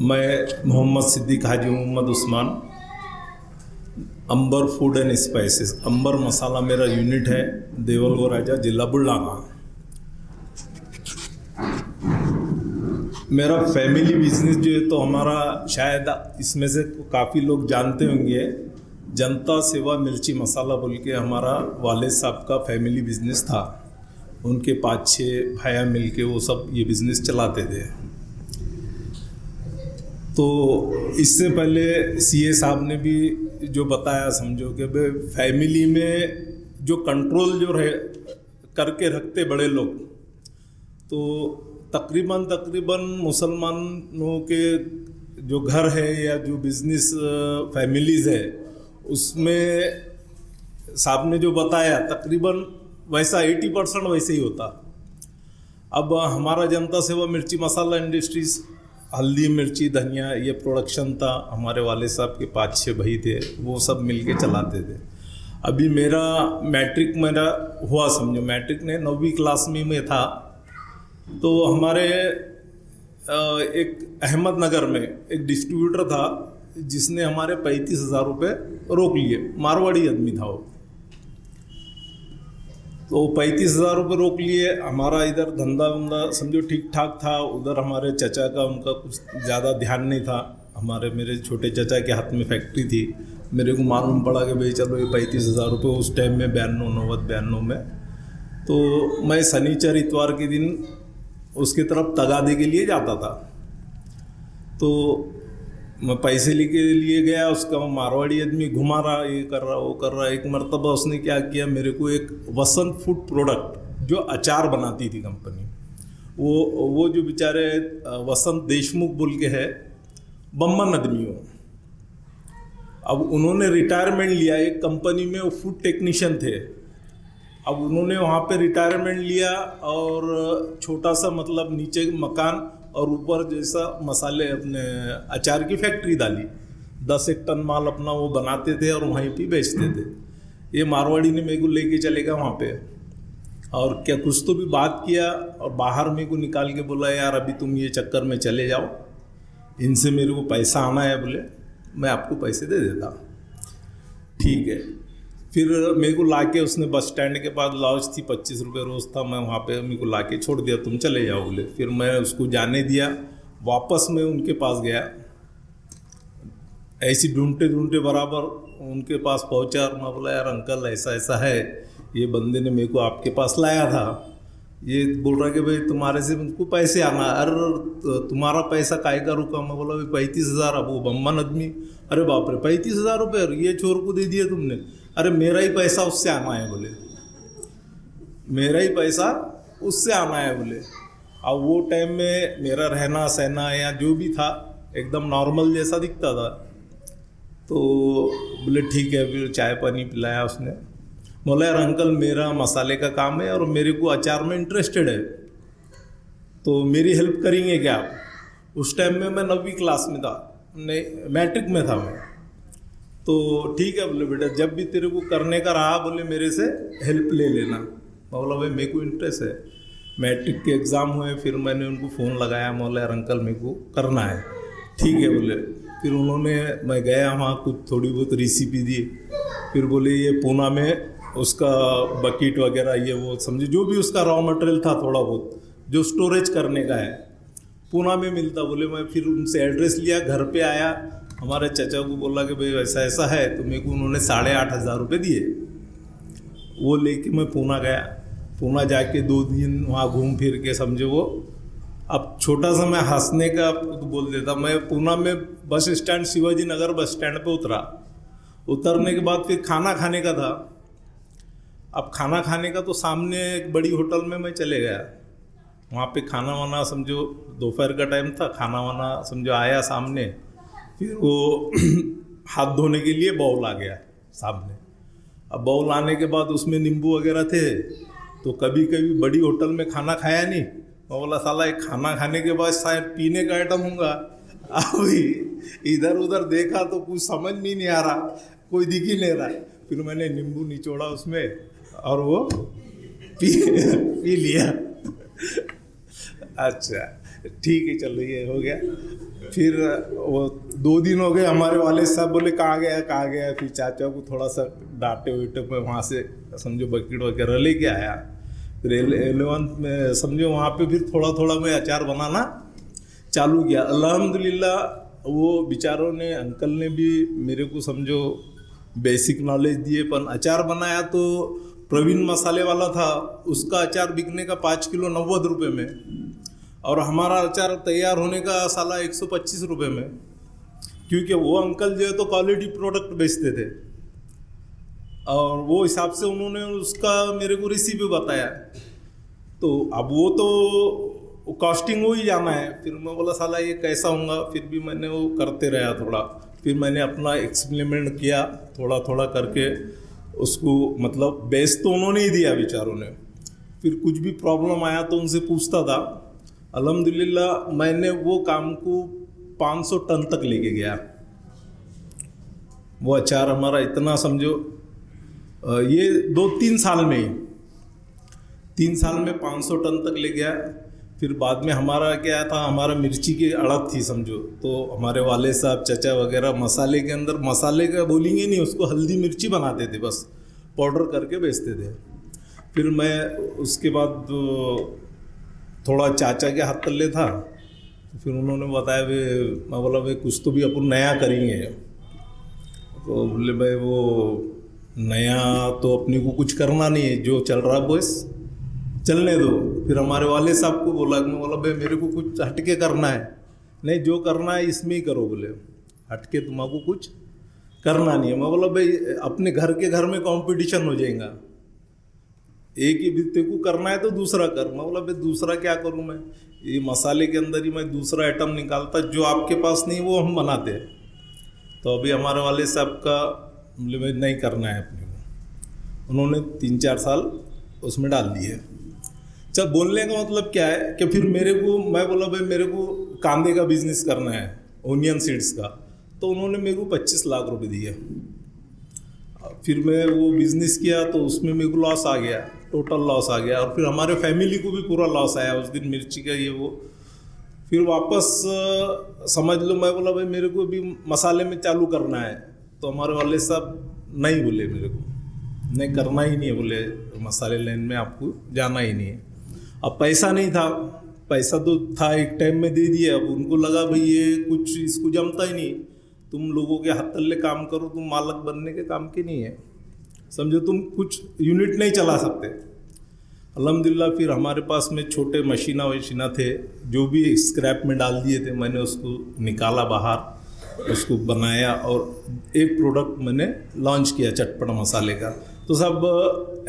मैं मोहम्मद सिद्दीक हाजी मोहम्मद उस्मान, अंबर food and spices, अंबर मसाला मेरा unit है, देवलगो राजा, जिला बुलढाना। मेरा फैमिली बिजनेस जो है तो हमारा, शायद इसमें से काफ़ी लोग जानते होंगे, जनता सेवा मिर्ची मसाला बोल के हमारा वालिद साहब का फैमिली बिजनेस था। उनके 5-6 भाइयाँ मिल के वो सब ये बिज़नेस चलाते थे। तो इससे पहले सीए साहब ने भी जो बताया, समझो कि भाई फैमिली में जो कंट्रोल जो रहे करके रखते बड़े लोग, तो तकरीबन मुसलमानों के जो घर है या जो बिज़नेस फैमिलीज़ है, उसमें साहब ने जो बताया तकरीबन वैसा 80% वैसे ही होता। अब हमारा जनता सेवा मिर्ची मसाला इंडस्ट्रीज़, हल्दी मिर्ची धनिया ये प्रोडक्शन था। हमारे वाले साहब के 5-6 भाई थे, वो सब मिलके चलाते थे। अभी मेरा मैट्रिक हुआ, समझो मैट्रिक ने 9वीं क्लास में मैं था, तो हमारे एक अहमदनगर में एक डिस्ट्रीब्यूटर था जिसने हमारे 35,000 रुपये रोक लिए। मारवाड़ी आदमी था वो, तो 35,000 रुपये रोक लिए। हमारा इधर धंधा वंधा समझो ठीक ठाक था, उधर हमारे चचा का, उनका कुछ ज़्यादा ध्यान नहीं था। मेरे छोटे चचा के हाथ में फैक्ट्री थी। मेरे को मालूम पड़ा कि भाई चलो ये 35,000 रुपये उस टाइम में 92 में, तो मैं शनिचर इतवार के दिन उसकी तरफ तगादे के लिए जाता था। तो मैं पैसे लेके लिए गया, उसका मारवाड़ी आदमी घुमा रहा, ये कर रहा वो कर रहा। एक मर्तबा उसने क्या किया, मेरे को एक वसंत फूड प्रोडक्ट जो अचार बनाती थी कंपनी, वो जो बेचारे वसंत देशमुख बोल के है, बम्बन आदमी हो। अब उन्होंने रिटायरमेंट लिया, एक कंपनी में वो फूड टेक्नीशियन थे। अब उन्होंने वहाँ पे रिटायरमेंट लिया और छोटा सा मतलब नीचे मकान और ऊपर जैसा मसाले अपने अचार की फैक्ट्री डाली। 10 टन माल अपना वो बनाते थे और वहीं पे बेचते थे। ये मारवाड़ी ने मेरे को लेके चले गया वहाँ पे, और क्या कुछ तो भी बात किया और बाहर मेरे को निकाल के बोला, यार अभी तुम ये चक्कर में चले जाओ, इनसे मेरे को पैसा आना है, बोले मैं आपको पैसे दे देता। ठीक है। फिर मेरे को लाके उसने बस स्टैंड के पास लॉज थी, 25 रुपये रोज़ था, मैं वहाँ पे मेरे को लाके छोड़ दिया, तुम चले जाओ बोले। फिर मैं उसको जाने दिया, वापस मैं उनके पास गया, ऐसी ढूंढते ढूंढते बराबर उनके पास पहुँचा और मैं बोला, यार अंकल ऐसा ऐसा है, ये बंदे ने मेरे को आपके पास लाया था, ये बोल रहा कि भाई तुम्हारे से उनको पैसे आना। अरे तुम्हारा पैसा काय का रुका? मैं बोला भाई 35,000। अब वो बम्बन आदमी, अरे बाप रे 35,000 रुपये ये चोर को दे दिए तुमने? अरे मेरा ही पैसा उससे आना है बोले, मेरा ही पैसा उससे आना है बोले। अब वो टाइम में मेरा रहना सहना या जो भी था एकदम नॉर्मल जैसा दिखता था। तो बोले ठीक है, फिर चाय पानी पिलाया उसने। बोला यार अंकल मेरा मसाले का काम है और मेरे को अचार में इंटरेस्टेड है, तो मेरी हेल्प करेंगे क्या आप? उस टाइम में मैं 9वीं क्लास में था, नहीं मैट्रिक में था मैं। तो ठीक है बोले, बेटा जब भी तेरे को करने का रहा बोले मेरे से हेल्प ले लेना। मैं बोला भाई मेरे को इंटरेस्ट है। मैट्रिक के एग्ज़ाम हुए, फिर मैंने उनको फ़ोन लगाया, बोला यार अंकल मेरे को करना है। ठीक है बोले। फिर उन्होंने, मैं गया वहाँ, कुछ थोड़ी बहुत रेसिपी दी। फिर बोले ये पूना में उसका बकेट वगैरह ये वो समझे जो भी उसका रॉ मटेरियल था थोड़ा बहुत जो स्टोरेज करने का है पूना में मिलता। बोले मैं फिर उनसे एड्रेस लिया, घर पे आया, हमारे चचा को बोला कि भाई ऐसा ऐसा है, तो मेरे को उन्होंने 8,500 रुपये दिए। वो लेके मैं पूना गया। पूना जाके 2 दिन वहाँ घूम फिर के समझो वो, अब छोटा सा मैं हंसने का तो बोल देता, मैं पूना में bus stand Shivaji Nagar bus stand पे उतरा। उतरने के बाद फिर खाना खाने का था। अब खाना खाने का तो सामने एक बड़ी होटल में मैं चले गया। वहाँ पे खाना वाना समझो दोपहर का टाइम था, खाना वाना समझो आया सामने। फिर वो हाथ धोने के लिए बाउल आ गया सामने। अब बाउल आने के बाद उसमें नींबू वगैरह थे, तो कभी कभी बड़ी होटल में खाना खाया नहीं। मैं बोला साला एक खाना खाने के बाद शायद पीने का आइटम होगा। अभी इधर उधर देखा तो कुछ समझ में नहीं आ रहा, कोई दिख ही नहीं रहा। फिर मैंने नींबू निचोड़ा उसमें और वो पी लिया। अच्छा, ठीक है चलो ये हो गया। फिर वो 2 दिन हो गए, हमारे वाले साहब बोले कहाँ गया। फिर चाचा को थोड़ा सा डांटे उटे पे वहाँ से समझो बकेट वगैरह लेके आया। फिर 11th में समझो वहाँ पे फिर थोड़ा थोड़ा मैं अचार बनाना चालू किया। अल्हम्दुलिल्लाह वो बेचारों ने, अंकल ने भी मेरे को समझो बेसिक नॉलेज दिए। पर अचार बनाया तो प्रवीण मसाले वाला था, उसका अचार बिकने का 5 किलो 90 रुपये में, और हमारा अचार तैयार होने का साला 125 रुपये में। क्योंकि वो अंकल जो है तो क्वालिटी प्रोडक्ट बेचते थे, और वो हिसाब से उन्होंने उसका मेरे को रेसिपी बताया। तो अब वो तो कॉस्टिंग हो ही जाना है। फिर मैं बोला साला ये कैसा होगा। फिर भी मैंने वो करते रहा थोड़ा। फिर मैंने अपना एक्सपेरिमेंट किया थोड़ा थोड़ा करके उसको, मतलब बेच तो उन्होंने ही दिया बेचारों ने। फिर कुछ भी प्रॉब्लम आया तो उनसे पूछता था। अल्हम्दुलिल्लाह मैंने वो काम को 500 टन तक लेके गया। वो अचार हमारा इतना समझो ये 2-3 साल में ही 3 साल में 500 टन तक ले गया। फिर बाद में हमारा क्या था, हमारा मिर्ची की अड़द थी समझो। तो हमारे वाले साहब चचा वगैरह मसाले के अंदर, मसाले का बोलेंगे नहीं उसको, हल्दी मिर्ची बनाते थे, बस पाउडर करके बेचते थे। फिर मैं उसके बाद थोड़ा चाचा के हाथ तले था। फिर उन्होंने बताया वे, मैं बोला भाई कुछ तो भी अपन नया करेंगे। तो बोले भाई वो नया तो अपने को कुछ करना नहीं है, जो चल रहा बस चलने दो। फिर हमारे वाले साहब को बोला, मैं बोला भाई मेरे को कुछ हटके करना है। नहीं जो करना है इसमें ही करो, बोले हटके तुम्हारा कुछ करना नहीं है। मैं बोला भाई अपने घर के घर में कंपटीशन हो जाएगा, एक ही तेरे को करना है तो दूसरा कर। मैं बोला भाई दूसरा क्या करूं मैं, ये मसाले के अंदर ही मैं दूसरा आइटम निकालता जो आपके पास नहीं वो हम बनाते। तो अभी हमारे वाले साहब का बोले भाई नहीं करना है अपने को। उन्होंने 3-4 साल उसमें डाल दिए। चल बोलने का मतलब क्या है कि फिर मेरे को, मैं बोला भाई मेरे को कांदे का बिजनेस करना है, ओनियन सीड्स का। तो उन्होंने मेरे को 25 लाख रुपए दिए। फिर मैं वो बिज़नेस किया तो उसमें मेरे को लॉस आ गया, टोटल लॉस आ गया। और फिर हमारे फैमिली को भी पूरा लॉस आया उस दिन, मिर्ची का ये वो। फिर वापस समझ लो, मैं बोला भाई मेरे को भी मसाले में चालू करना है। तो हमारे वाले साहब नहीं बोले, मेरे को नहीं करना ही नहीं है, बोले मसाले लाइन में आपको जाना ही नहीं है। अब पैसा नहीं था, पैसा तो था एक टाइम में दे दिया। अब उनको लगा भाई ये कुछ इसको जमता ही नहीं, तुम लोगों के हाथ तले काम करो, तुम मालक बनने के काम के नहीं है, समझो तुम कुछ यूनिट नहीं चला सकते। अल्हम्दुलिल्लाह फिर हमारे पास में छोटे मशीना वशीना थे, जो भी स्क्रैप में डाल दिए थे, मैंने उसको निकाला बाहर, उसको बनाया और एक प्रोडक्ट मैंने लॉन्च किया चटपटा मसाले का। तो सब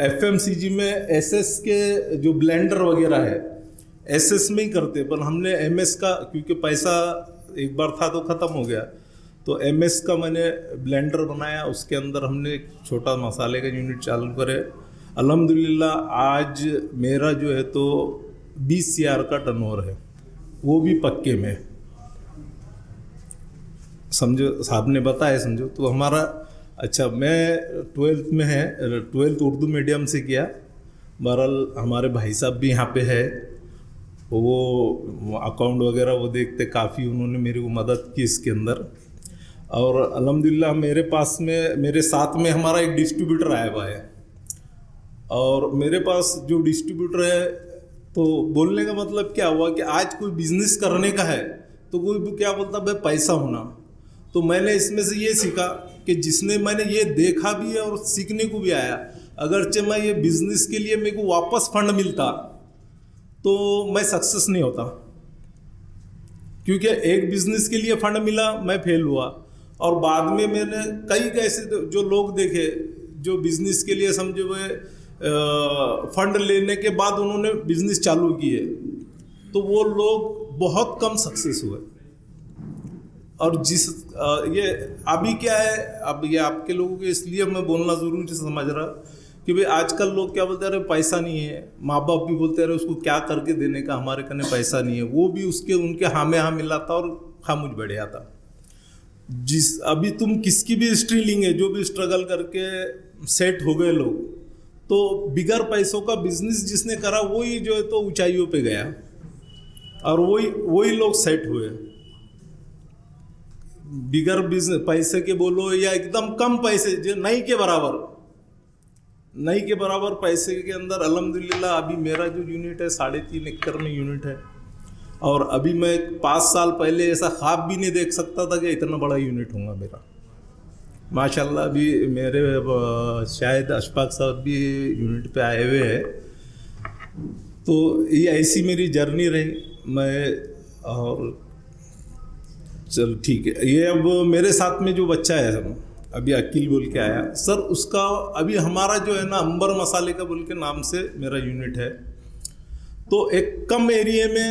FMCG में SS के जो ब्लेंडर वगैरह है SS में ही करते, पर हमने MS का, क्योंकि पैसा एक बार था तो ख़त्म हो गया, तो MS का मैंने ब्लेंडर बनाया। उसके अंदर हमने एक छोटा मसाले का यूनिट चालू करे। अल्हम्दुलिल्लाह आज मेरा जो है तो 20 CR का टर्नओवर है, वो भी पक्के में, समझो साहब ने बताया समझो। तो हमारा अच्छा, मैं 12th में है, 12th उर्दू मीडियम से किया। बहरहाल हमारे भाई साहब भी यहाँ पे है, वो अकाउंट वगैरह वो देखते, काफ़ी उन्होंने मेरी को मदद की इसके अंदर। और अल्हम्दुलिल्लाह मेरे पास में, मेरे साथ में हमारा एक डिस्ट्रीब्यूटर आया हुआ है। और मेरे पास जो डिस्ट्रीब्यूटर है, तो बोलने का मतलब क्या हुआ कि आज कोई बिजनेस करने का है तो कोई भी क्या बोलता भाई पैसा होना। तो मैंने इसमें से ये सीखा कि जिसने, मैंने ये देखा भी है और सीखने को भी आया। अगरचे मैं ये बिजनेस के लिए मेरे को वापस फंड मिलता तो मैं सक्सेस नहीं होता, क्योंकि एक बिजनेस के लिए फंड मिला, मैं फेल हुआ। और बाद में मैंने कई ऐसे जो लोग देखे जो बिजनेस के लिए समझो वे फंड लेने के बाद उन्होंने बिजनेस चालू किए, तो वो लोग बहुत कम सक्सेस हुए। और जिस ये अभी क्या है, अब ये आपके लोगों के इसलिए मैं बोलना ज़रूरी समझ रहा कि भाई आजकल लोग क्या बोलते हैं, पैसा नहीं है। माँ बाप भी बोलते रहे उसको क्या करके देने का, हमारे कने पैसा नहीं है। वो भी उसके उनके हाँ में हाँ मिलाता और खामुझ बढ़ जाता। अभी तुम किसकी भी हिस्ट्री लेंगे, जो भी स्ट्रगल करके सेट हो गए लोग, तो बिगर पैसों का बिजनेस जिसने करा वही जो है तो ऊंचाइयों पे गया। और वही वही लोग सेट हुए, बिगर बिजनेस पैसे के बोलो या एकदम कम पैसे, जो नहीं के बराबर पैसे के अंदर अल्हम्दुलिल्लाह अभी मेरा जो यूनिट है 3.5 एकड़ में यूनिट है। और अभी मैं 5 साल पहले ऐसा ख्वाब भी नहीं देख सकता था कि इतना बड़ा यूनिट होगा मेरा। माशाल्लाह अभी मेरे शायद अशफाक साहब भी यूनिट पे आए हुए हैं। तो ये ऐसी मेरी जर्नी रही। मैं और चल ठीक है, ये अब मेरे साथ में जो बच्चा है अभी अकील बोल के आया सर, उसका अभी हमारा जो है ना अंबर मसाले का बोल के नाम से मेरा यूनिट है। तो एक कम एरिया में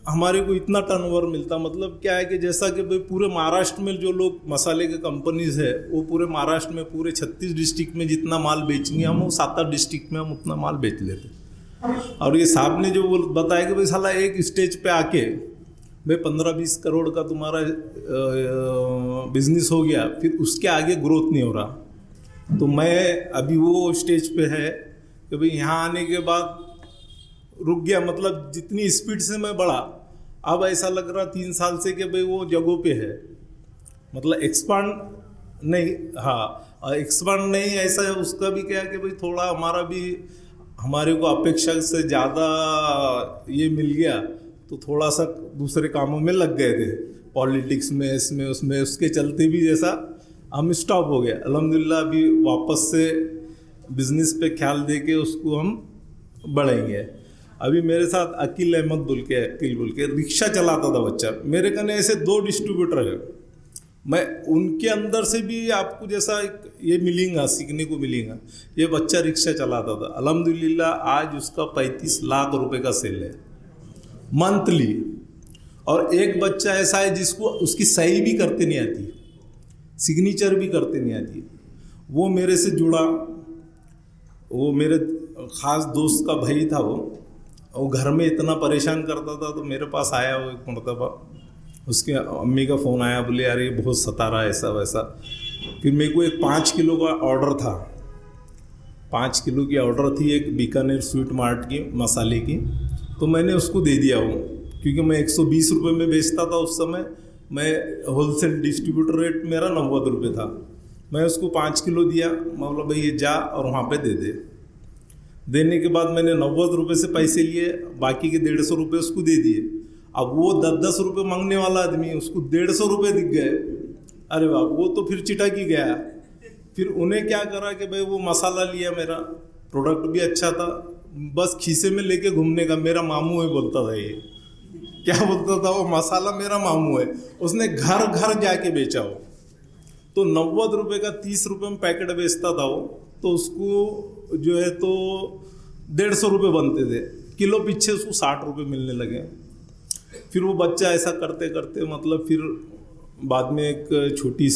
हमारे को इतना टर्नओवर मिलता, मतलब क्या है कि जैसा कि भाई पूरे महाराष्ट्र में जो लोग मसाले के कंपनीज है वो पूरे महाराष्ट्र में पूरे 36 डिस्ट्रिक्ट में जितना माल बेचेंगे हम वो 7-8 डिस्ट्रिक्ट में हम उतना माल बेच लेते। और ये साहब ने जो बताया कि भाई साला एक स्टेज पे आके भाई 15-20 करोड़ का तुम्हारा बिजनेस हो गया, फिर उसके आगे ग्रोथ नहीं हो रहा। तो मैं अभी वो स्टेज पे है कि भाई यहाँ आने के बाद रुक गया, मतलब जितनी स्पीड से मैं बढ़ा अब ऐसा लग रहा 3 साल से कि भाई वो जगहों पे है, मतलब एक्सपांड नहीं, हाँ एक्सपांड नहीं ऐसा है। उसका भी क्या है कि भाई थोड़ा हमारे को अपेक्षा से ज़्यादा ये मिल गया, तो थोड़ा सा दूसरे कामों में लग गए थे, पॉलिटिक्स में इसमें उसमें, उसके चलते भी जैसा हम स्टॉप हो गया। अल्हम्दुलिल्लाह अभी वापस से बिजनेस पे ख्याल दे के उसको हम बढ़ेंगे। अभी मेरे साथ अकील अहमद बोल के रिक्शा चलाता था बच्चा, मेरे कने ऐसे 2 डिस्ट्रीब्यूटर है। मैं उनके अंदर से भी आपको जैसा ये मिलेगा, सीखने को मिलेगा। ये बच्चा रिक्शा चलाता था, अल्हम्दुलिल्लाह आज उसका 35 लाख रुपए का सेल है मंथली। और एक बच्चा ऐसा है जिसको उसकी सही भी करते नहीं आती, सिग्नेचर भी करते नहीं आती, वो मेरे से जुड़ा। वो मेरे ख़ास दोस्त का भाई था, वो घर में इतना परेशान करता था, तो मेरे पास आया वो एक मरतबा, उसके अम्मी का फ़ोन आया, बोले यार ये बहुत सता रहा है ऐसा वैसा। फिर मेरे को एक 5 किलो का ऑर्डर था, 5 किलो की ऑर्डर थी एक बीकानेर स्वीट मार्ट की मसाले की। तो मैंने उसको दे दिया वो, क्योंकि मैं 120 रुपये में बेचता था उस समय, मैं होलसेल डिस्ट्रीब्यूटर रेट मेरा 90 रुपये था। मैं उसको 5 किलो दिया, मतलब भाई ये जा और वहाँ पे दे दे। देने के बाद मैंने 90 रुपये से पैसे लिए, बाकी के 150 रुपये उसको दे दिए। अब वो 10-10 रुपये मांगने वाला आदमी, उसको 150 रुपये दिख गए। अरे वाह, वो तो फिर चिटक ही गया। फिर उन्हें क्या करा कि भाई वो मसाला लिया, मेरा प्रोडक्ट भी अच्छा था, बस खीसे में लेके घूमने का, मेरा मामू है बोलता था। ये क्या बोलता था, वो मसाला मेरा मामू है। उसने घर घर जाके बेचा वो, तो 90 रुपये का 30 रुपये में पैकेट बेचता था वो, तो उसको जो है तो 150 रुपये बनते थे, किलो पीछे उसको 60 रुपये मिलने लगे। फिर वो बच्चा ऐसा करते करते मतलब फिर बाद में एक छोटी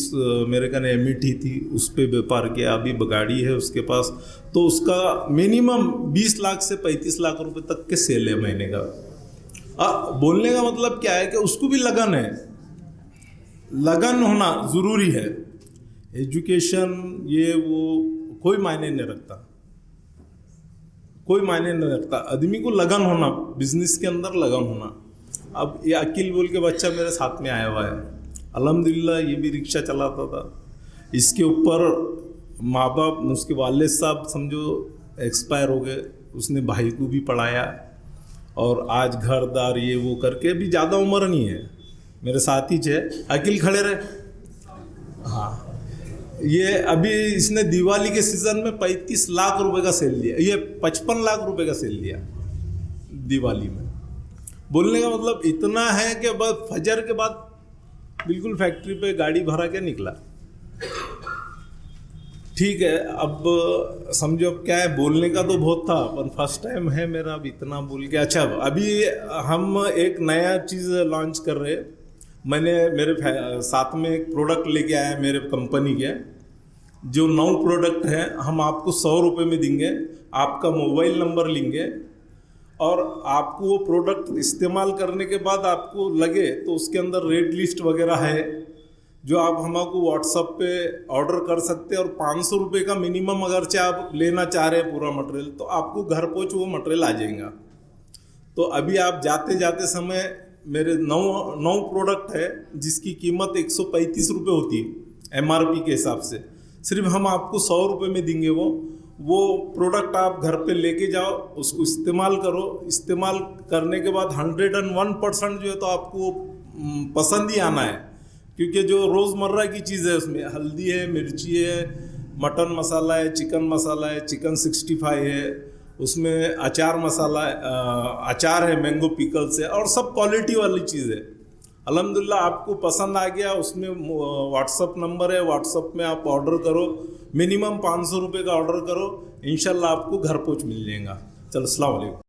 मेरे का एमिटी थी, उस पर व्यापार किया। अभी गाड़ी है उसके पास, तो उसका मिनिमम 20 लाख से 35 लाख रुपए तक के सेल है महीने का। बोलने का मतलब क्या है कि उसको भी लगन है, लगन होना ज़रूरी है। एजुकेशन ये वो कोई मायने नहीं रखता, कोई मायने नहीं रखता, आदमी को लगन होना, बिजनेस के अंदर लगन होना। अब ये अकील बोल के बच्चा मेरे साथ में आया हुआ है, अल्हम्दुलिल्लाह ये भी रिक्शा चलाता था। इसके ऊपर माँ बाप, उसके वालिद साहब समझो एक्सपायर हो गए, उसने भाई को भी पढ़ाया और आज घर दार ये वो करके भी ज़्यादा उम्र नहीं है, मेरे साथ ही है। अकील खड़े रहे। हाँ, ये अभी इसने दिवाली के सीज़न में 35 लाख रुपए का सेल लिया, ये 55 लाख रुपए का सेल लिया दिवाली में। बोलने का मतलब इतना है कि बस फजर के बाद बिल्कुल फैक्ट्री पे गाड़ी भरा के निकला। ठीक है, अब समझो अब क्या है, बोलने का तो बहुत था, पर फर्स्ट टाइम है मेरा अब इतना बोल के। अच्छा, अभी हम एक नया चीज़ लॉन्च कर रहे हैं। मैंने मेरे साथ में एक प्रोडक्ट लेके आया मेरे कंपनी के, जो 9 प्रोडक्ट हैं, हम आपको 100 रुपये में देंगे। आपका मोबाइल नंबर लेंगे और आपको वो प्रोडक्ट इस्तेमाल करने के बाद आपको लगे तो उसके अंदर रेड लिस्ट वगैरह है, जो आप हमको व्हाट्सएप पे ऑर्डर कर सकते हैं। और 500 रुपये का मिनिमम अगर चाहे आप लेना चाह रहे हैं पूरा मटेरियल, तो आपको घर पहुँच वो मटेरियल आ जाएगा। तो अभी आप जाते जाते समय मेरे 9 प्रोडक्ट है जिसकी कीमत 135 रुपये होती है MRP के हिसाब से, सिर्फ हम आपको 100 रुपये में देंगे। वो प्रोडक्ट आप घर पे लेके जाओ, उसको इस्तेमाल करो। इस्तेमाल करने के बाद 101% जो है तो आपको पसंद ही आना है, क्योंकि जो रोज़मर्रा की चीज़ है उसमें हल्दी है, मिर्ची है, मटन मसाला है, चिकन मसाला है, चिकन 65 है, उसमें अचार मसाला अचार है, मैंगो पिकल से, और सब क्वालिटी वाली चीज़ है। अल्हम्दुलिल्लाह आपको पसंद आ गया, उसमें व्हाट्सअप नंबर है, व्हाट्सअप में आप ऑर्डर करो, मिनिमम 500 रुपये का ऑर्डर करो, इंशाल्लाह आपको घर पहुंच मिल जाएगा। चलो, अस्सलाम वालेकुम।